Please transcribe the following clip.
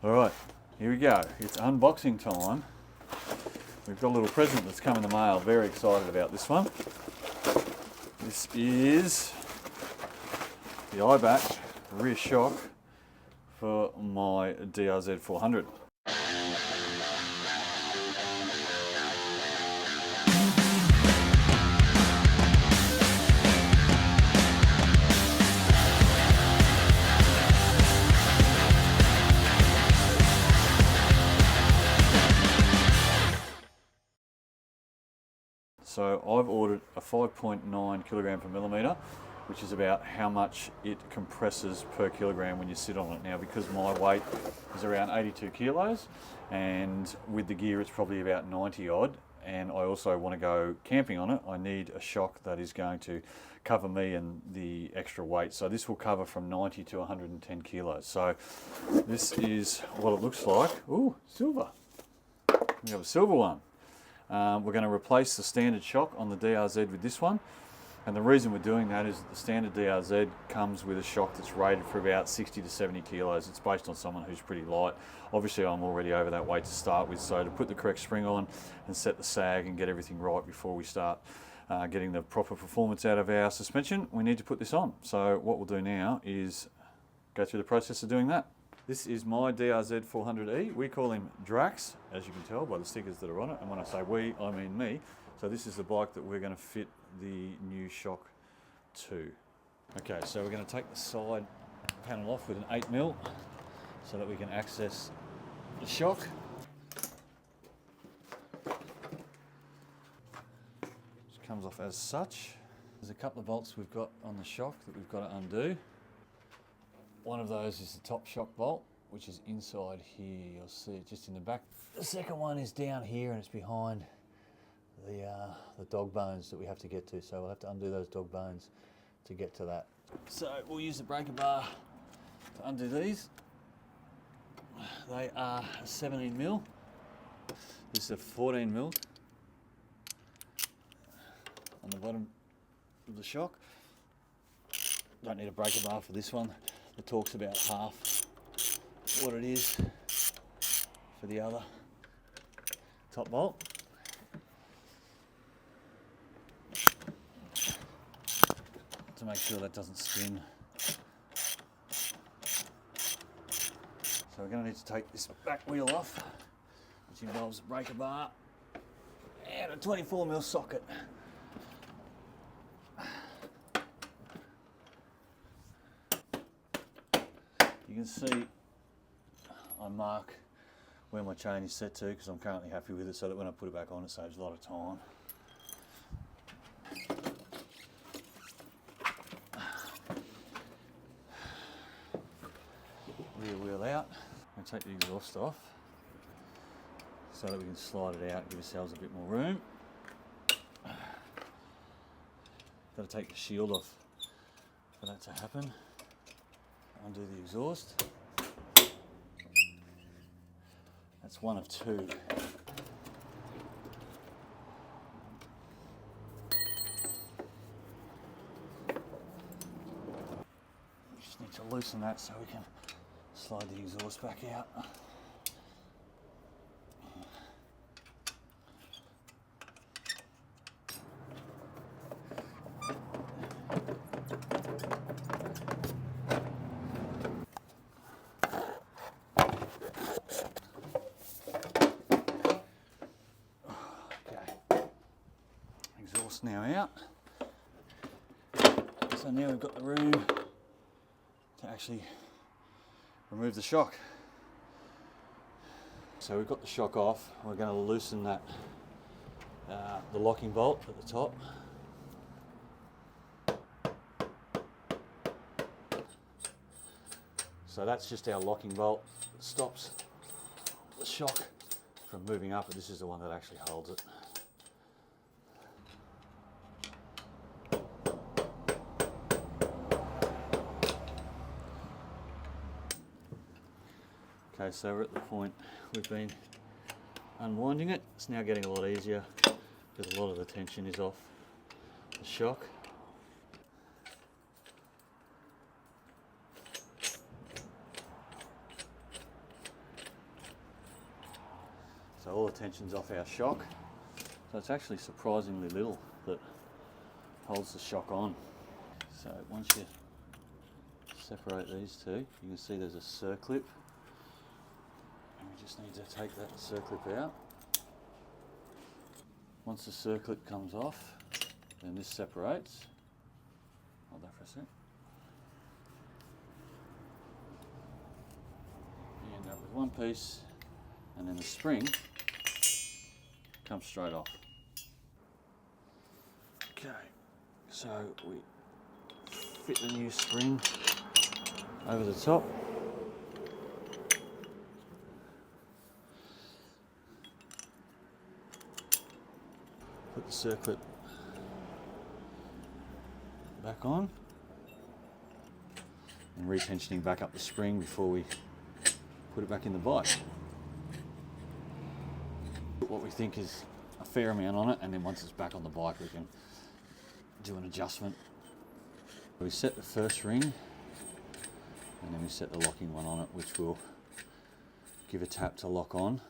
All right, here we go. It's unboxing time. We've got a little present that's come in the mail. Very excited about this one. This is the iBatch rear shock for my DRZ 400. So I've ordered a 5.9 kilogram per millimetre, which is about how much it compresses per kilogram when you sit on it. Now, because my weight is around 82 kilos, and with the gear it's probably about 90 odd, and I also want to go camping on it, I need a shock that is going to cover me and the extra weight. So this will cover from 90 to 110 kilos. So this is what it looks like. Ooh, silver. We have a silver one. We're going to replace the standard shock on the DRZ with this one, and the reason we're doing that is that the standard DRZ comes with a shock that's rated for about 60 to 70 kilos. It's based on someone who's pretty light. Obviously I'm already over that weight to start with, so to put the correct spring on and set the sag and get everything right before we start getting the proper performance out of our suspension, we need to put this on. So what we'll do now is go through the process of doing that. This is my DRZ 400E. We call him Drax, as you can tell by the stickers that are on it. And when I say we, I mean me. So this is the bike that we're going to fit the new shock to. Okay, so we're going to take the side panel off with an 8mm so that we can access the shock. Just comes off as such. There's a couple of bolts we've got on the shock that we've got to undo. One of those is the top shock bolt, which is inside here. You'll see it just in the back. The second one is down here and it's behind the dog bones that we have to get to. So we'll have to undo those dog bones to get to that. So we'll use the breaker bar to undo these. They are 17mm. This is a 14mm on the bottom of the shock. Don't need a breaker bar for this one. The torque's about half what it is for the other top bolt. To make sure that doesn't spin. So we're going to need to take this back wheel off, which involves a breaker bar and a 24mm socket. You can see I mark where my chain is set to because I'm currently happy with it, so that when I put it back on it saves a lot of time. Rear wheel out. I'm going to take the exhaust off so that we can slide it out and give ourselves a bit more room. Got to take the shield off for that to happen. Undo the exhaust. That's one of two. We just need to loosen that so we can slide the exhaust back out. Exhaust now out. So now we've got the room to actually remove the shock. So we've got the shock off. We're going to loosen that the locking bolt at the top. So that's just our locking bolt that stops the shock from moving up, but this is the one that actually holds it. Okay, so we're at the point we've been unwinding it. It's now getting a lot easier because a lot of the tension is off the shock. So all the tension's off our shock. So it's actually surprisingly little that holds the shock on. So once you separate these two, you can see there's a circlip. And we just need to take that circlip out. Once the circlip comes off, then this separates. Hold that for a sec. You end up with one piece, and then the spring comes straight off. Okay, so we fit the new spring over the top. Put the circlip back on and retensioning back up the spring before we put it back in the bike. Put what we think is a fair amount on it, and then once it's back on the bike we can do an adjustment. We set the first ring and then we set the locking one on it, which will give a tap to lock on.